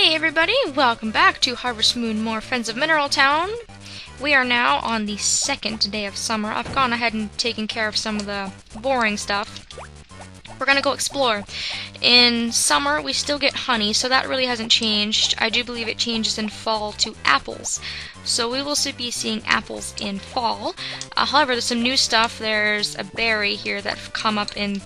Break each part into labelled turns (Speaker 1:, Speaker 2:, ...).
Speaker 1: Hey everybody, welcome back to Harvest Moon More Friends of Mineral Town. We are now on the second day of summer. I've gone ahead and taken care of some of the boring stuff. We're gonna go explore. In summer, we still get honey, so that really hasn't changed. I do believe it changes in fall to apples. So we will be seeing apples in fall. However, there's some new stuff. There's a berry here that's come up in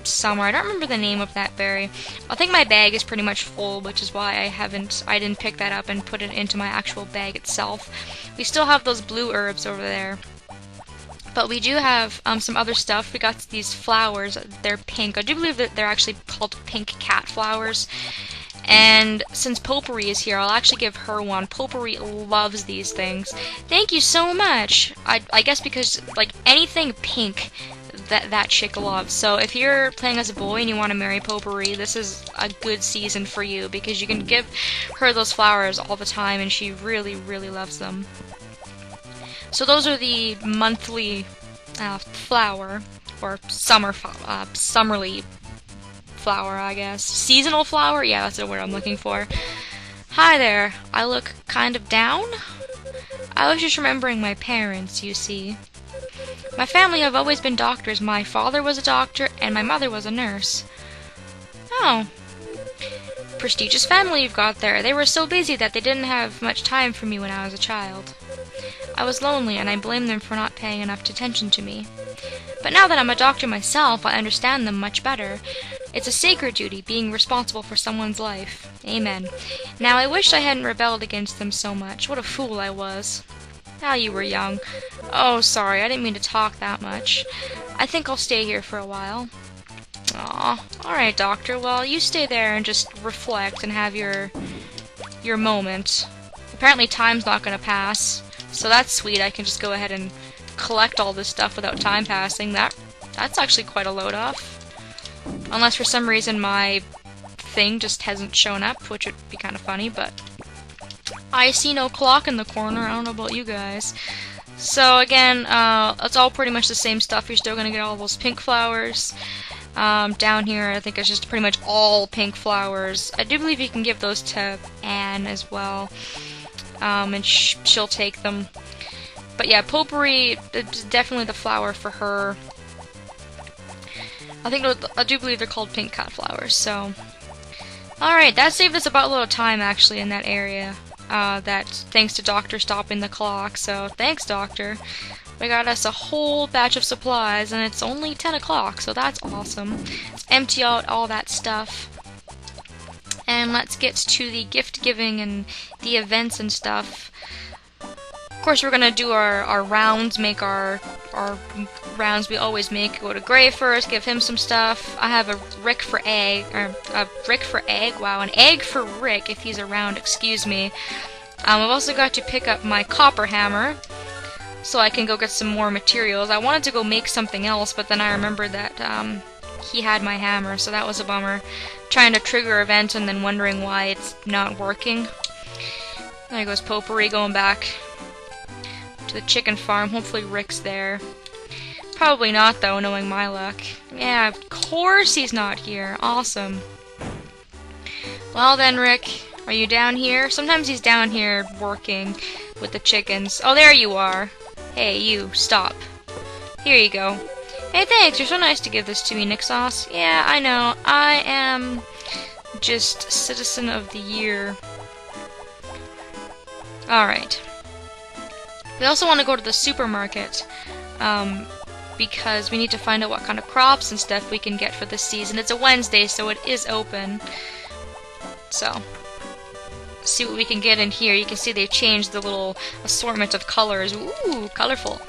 Speaker 1: summer. I don't remember the name of that berry. I think my bag is pretty much full, which is why I didn't pick that up and put it into my actual bag itself. We still have those blue herbs over there. But we do have some other stuff. We got these flowers. They're pink. I do believe that they're actually called pink cat flowers. And since Potpourri is here, I'll actually give her one. Potpourri loves these things. Thank you so much. I guess because, like, anything pink that chick loves. So if you're playing as a boy and you want to marry Potpourri, this is a good season for you because you can give her those flowers all the time and she really, really loves them. So those are the monthly flower, or summerly flower, I guess. Seasonal flower? Yeah, that's the word I'm looking for. Hi there. I look kind of down? I was just remembering my parents, you see. My family have always been doctors. My father was a doctor, and my mother was a nurse. Oh. Prestigious family you've got there. They were so busy that they didn't have much time for me when I was a child. I was lonely, and I blame them for not paying enough attention to me. But now that I'm a doctor myself, I understand them much better. It's a sacred duty, being responsible for someone's life. Amen. Now I wish I hadn't rebelled against them so much. What a fool I was. Ah, you were young. Oh, sorry, I didn't mean to talk that much. I think I'll stay here for a while. Aw, alright, Doctor. Well, you stay there and just reflect and have your moment. Apparently time's not gonna pass, so that's sweet. I can just go ahead and collect all this stuff without time passing. That's actually quite a load off. Unless for some reason my thing just hasn't shown up, which would be kind of funny, but I see no clock in the corner. I don't know about you guys. So again, it's all pretty much the same stuff. You're still gonna get all those pink flowers. Down here, I think it's just pretty much all pink flowers. I do believe you can give those to Anne as well, and she'll take them. But yeah, Potpourri is definitely the flower for her. I do believe they're called pink cat flowers. So, alright, that saved us about a little time actually in that area. Thanks to Doctor stopping the clock. So thanks, Doctor. We got us a whole batch of supplies, and it's only 10 o'clock, so that's awesome. Let's empty out all that stuff. And let's get to the gift giving and the events and stuff. Of course, we're gonna do our rounds, make our rounds we always make. Go to Gray first, give him some stuff. I have a Rick for egg, or a Rick for egg. Wow, an egg for Rick if he's around. Excuse me. I've also got to pick up my copper hammer, so I can go get some more materials. I wanted to go make something else, but then I remembered that he had my hammer, so that was a bummer. Trying to trigger event and then wondering why it's not working. There goes Potpourri going back to the chicken farm. Hopefully Rick's there. Probably not, though, knowing my luck. Yeah, of course he's not here. Awesome. Well then, Rick, are you down here? Sometimes he's down here working with the chickens. Oh, there you are. Hey, you, stop. Here you go. Hey, thanks, you're so nice to give this to me, Nixos. Yeah, I know. I am just Citizen of the Year. Alright. We also want to go to the supermarket, because we need to find out what kind of crops and stuff we can get for this season. It's a Wednesday, so it is open. So, see what we can get in here. You can see they've changed the little assortment of colors. Ooh, colorful.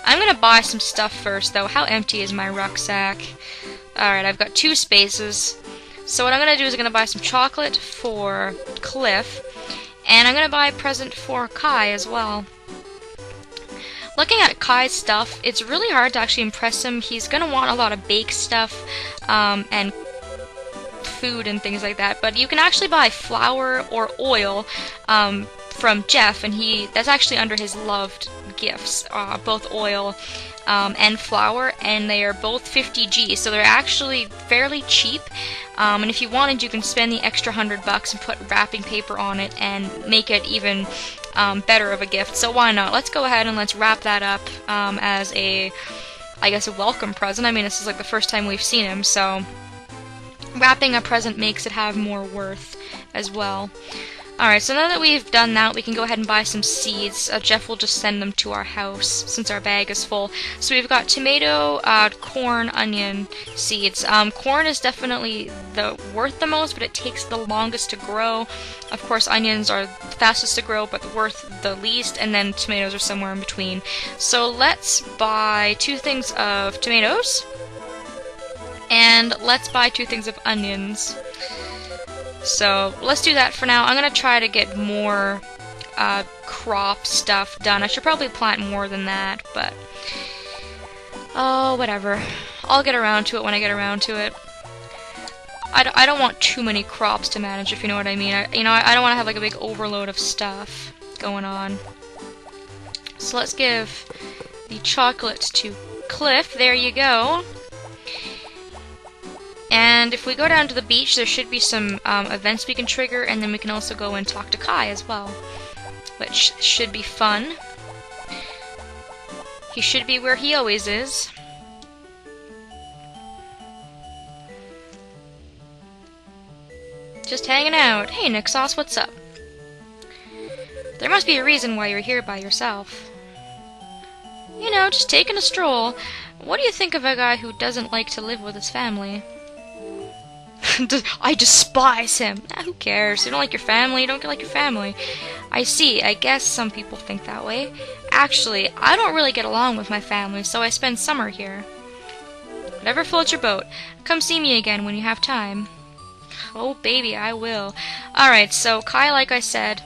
Speaker 1: I'm gonna buy some stuff first, though. How empty is my rucksack? Alright, I've got 2 spaces. So what I'm gonna do is I'm gonna buy some chocolate for Cliff, and I'm gonna buy a present for Kai as well. Looking at Kai's stuff, it's really hard to actually impress him. He's gonna want a lot of baked stuff, and food and things like that, but you can actually buy flour or oil from Jeff, and that's actually under his loved gifts, both oil and flour, and they are both 50G, so they're actually fairly cheap. And if you wanted, you can spend the extra $100 and put wrapping paper on it and make it even better of a gift. So why not? Let's go ahead and let's wrap that up as a, I guess, a welcome present. I mean, this is like the first time we've seen him, so wrapping a present makes it have more worth as well. Alright, so now that we've done that, we can go ahead and buy some seeds. Jeff will just send them to our house since our bag is full. So we've got tomato, corn, onion seeds. Corn is definitely worth the most, but it takes the longest to grow. Of course, onions are the fastest to grow, but worth the least, and then tomatoes are somewhere in between. So let's buy 2 things of tomatoes, and let's buy 2 things of onions. So let's do that for now. I'm going to try to get more crop stuff done. I should probably plant more than that, but oh, whatever. I'll get around to it when I get around to it. I don't want too many crops to manage, if you know what I mean. I don't want to have like a big overload of stuff going on. So let's give the chocolate to Cliff. There you go. And if we go down to the beach, there should be some events we can trigger, and then we can also go and talk to Kai as well, which should be fun. He should be where he always is. Just hanging out. Hey, Nixos, what's up? There must be a reason why you're here by yourself. You know, just taking a stroll. What do you think of a guy who doesn't like to live with his family? I despise him. Who cares? You don't like your family, you don't like your family. I see. I guess some people think that way. Actually, I don't really get along with my family, so I spend summer here. Whatever floats your boat. Come see me again when you have time. Oh, baby, I will. Alright, so Kai, like I said,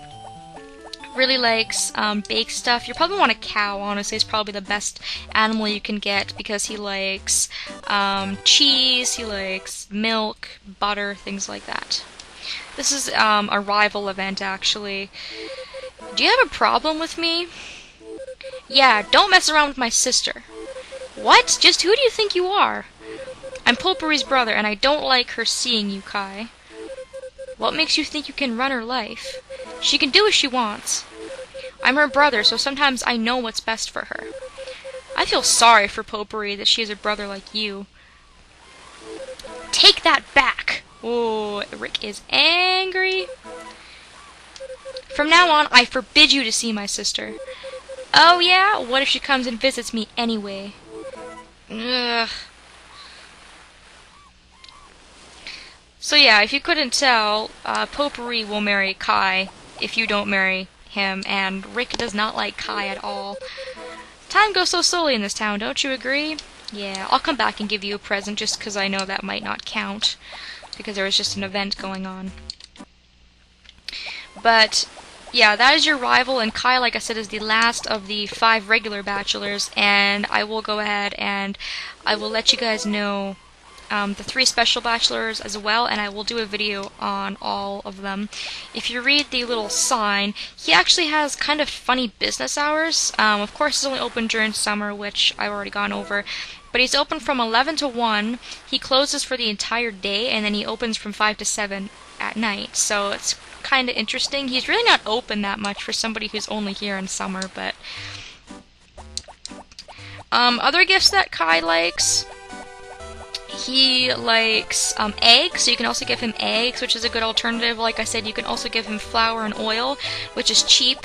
Speaker 1: really likes baked stuff. You probably want a cow, honestly. It's probably the best animal you can get because he likes cheese, he likes milk, butter, things like that. This is a rival event, actually. Do you have a problem with me? Yeah, don't mess around with my sister. What? Just who do you think you are? I'm Pulpari's brother, and I don't like her seeing you, Kai. What makes you think you can run her life? She can do as she wants. I'm her brother, so sometimes I know what's best for her. I feel sorry for Pulpari that she has a brother like you. Take that back! Oh, Rick is angry. From now on, I forbid you to see my sister. Oh yeah? What if she comes and visits me anyway? Ugh. So yeah, if you couldn't tell, Pulpari will marry Kai if you don't marry him, and Rick does not like Kai at all. Time goes so slowly in this town, don't you agree? Yeah, I'll come back and give you a present just because I know that might not count, because there was just an event going on. But yeah, that is your rival, and Kai, like I said, is the last of the 5 regular bachelors, and I will go ahead and I will let you guys know the 3 special bachelors as well, and I will do a video on all of them. If you read the little sign, he actually has kind of funny business hours. Of course, he's only open during summer, which I've already gone over, but he's open from 11 to 1, he closes for the entire day, and then he opens from 5 to 7 at night, so it's kind of interesting. He's really not open that much for somebody who's only here in summer, but other gifts that Kai likes, he likes eggs, so you can also give him eggs, which is a good alternative. Like I said, you can also give him flour and oil, which is cheap,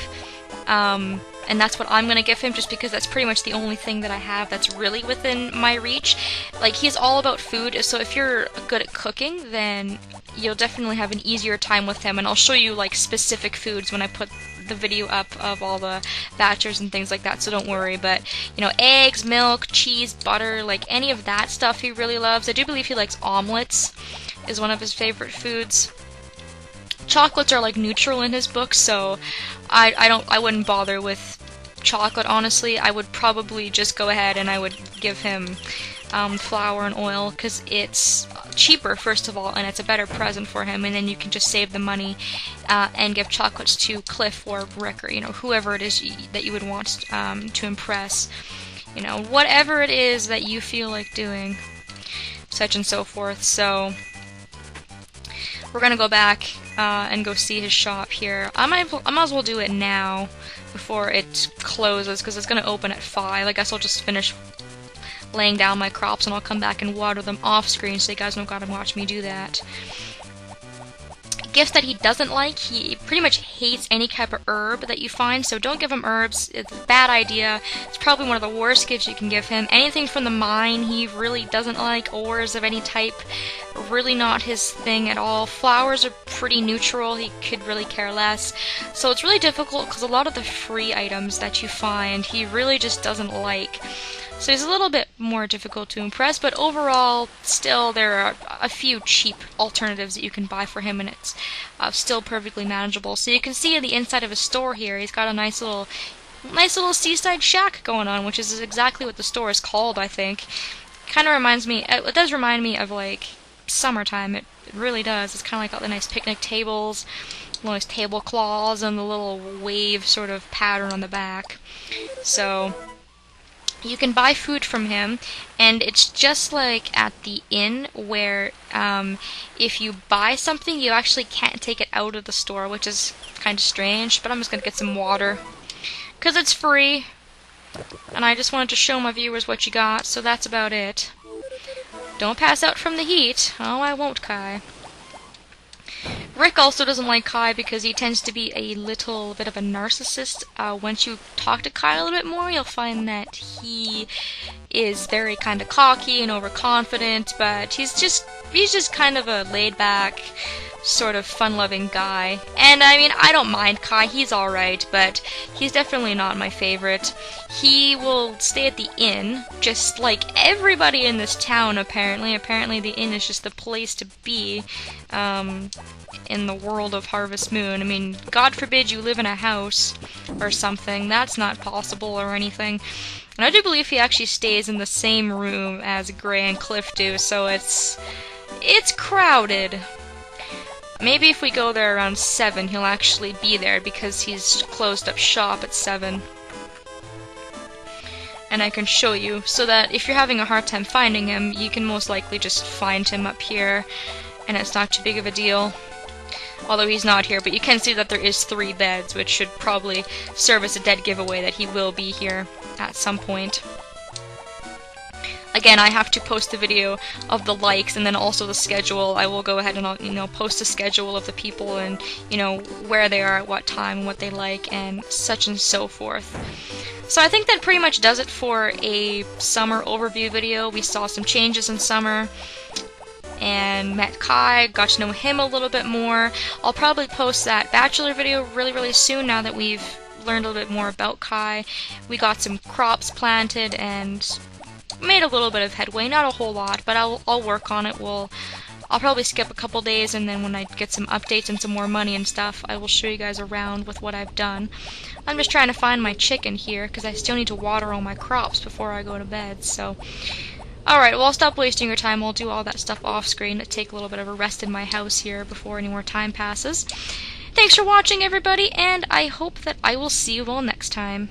Speaker 1: and that's what I'm going to give him, just because that's pretty much the only thing that I have that's really within my reach. Like, he's all about food, so if you're good at cooking, then you'll definitely have an easier time with him, and I'll show you, like, specific foods when I put the video up of all the bachelors and things like that, so don't worry. But, you know, eggs, milk, cheese, butter, like, any of that stuff he really loves. I do believe he likes omelets, is one of his favorite foods. Chocolates are, like, neutral in his book, so I wouldn't bother with chocolate, honestly. I would probably just go ahead and I would give him flour and oil, because it's cheaper, first of all, and it's a better present for him, and then you can just save the money and give chocolates to Cliff or Rick, or, you know, whoever it is that you would want to impress. You know, whatever it is that you feel like doing, such and so forth. So we're gonna go back and go see his shop here. I might as well do it now before it closes, because it's gonna open at 5. I guess I'll just finish laying down my crops and I'll come back and water them off screen so you guys don't gotta watch me do that. Gifts that he doesn't like, he pretty much hates any type of herb that you find, so don't give him herbs. It's a bad idea. It's probably one of the worst gifts you can give him. Anything from the mine he really doesn't like, ores of any type, really not his thing at all. Flowers are pretty neutral, he could really care less. So it's really difficult because a lot of the free items that you find he really just doesn't like. So he's a little bit more difficult to impress, but overall, still, there are a few cheap alternatives that you can buy for him, and it's still perfectly manageable. So you can see in the inside of his store here, he's got a nice little seaside shack going on, which is exactly what the store is called, I think. Kind of reminds me, it does remind me of, like, summertime. It really does. It's kind of like got the nice picnic tables, nice tablecloths, and the little wave sort of pattern on the back. So you can buy food from him, and it's just like at the inn where if you buy something, you actually can't take it out of the store, which is kind of strange, but I'm just going to get some water because it's free, and I just wanted to show my viewers what you got, so that's about it. Don't pass out from the heat. Oh, I won't, Kai. Rick also doesn't like Kai because he tends to be a little bit of a narcissist. Once you talk to Kai a little bit more, you'll find that he is very kind of cocky and overconfident, but he's just kind of a laid-back, sort of fun-loving guy. And I mean, I don't mind Kai, he's alright, but he's definitely not my favorite. He will stay at the inn, just like everybody in this town, apparently. Apparently the inn is just the place to be in the world of Harvest Moon. I mean, God forbid you live in a house or something. That's not possible or anything. And I do believe he actually stays in the same room as Gray and Cliff do, so it's crowded. Maybe if we go there around 7, he'll actually be there, because he's closed up shop at 7. And I can show you, so that if you're having a hard time finding him, you can most likely just find him up here, and it's not too big of a deal. Although he's not here, but you can see that there is 3 beds, which should probably serve as a dead giveaway that he will be here at some point. Again, I have to post the video of the likes and then also the schedule. I will go ahead and I'll, post a schedule of the people and, where they are at what time and what they like and such and so forth. So I think that pretty much does it for a summer overview video. We saw some changes in summer and met Kai, got to know him a little bit more. I'll probably post that Bachelor video really soon now that we've learned a little bit more about Kai. We got some crops planted and made a little bit of headway, not a whole lot, but I'll work on it. I'll probably skip a couple days, and then when I get some updates and some more money and stuff, I will show you guys around with what I've done. I'm just trying to find my chicken here, because I still need to water all my crops before I go to bed, so. Alright, well, I'll stop wasting your time. I'll do all that stuff off screen to take a little bit of a rest in my house here before any more time passes. Thanks for watching, everybody, and I hope that I will see you all next time.